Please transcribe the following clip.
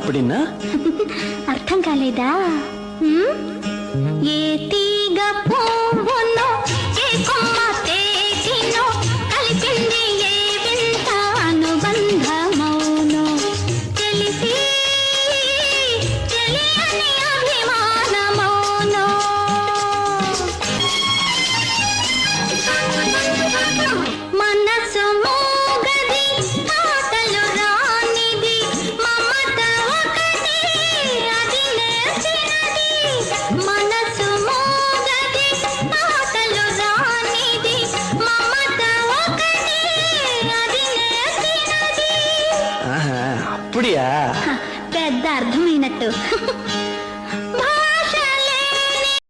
అప్పుడిన్నా అర్థం కాలేదా? ఏ తీగ పువ్వునో ఏ కొమ్మ తేటినో కలిపింది ఏ వింత అనుబంధమౌనో తెలిసి తెలియని అభిమానమౌనో మనసు మోగది మాటలు రానిది మమత ఒకటి అది నేర్చినది మనసు మోగది మాటలు రానిది మమత ఒకటి అది నేర్చినది. అప్పుడియా పెద్ద అర్థమైనట్టు.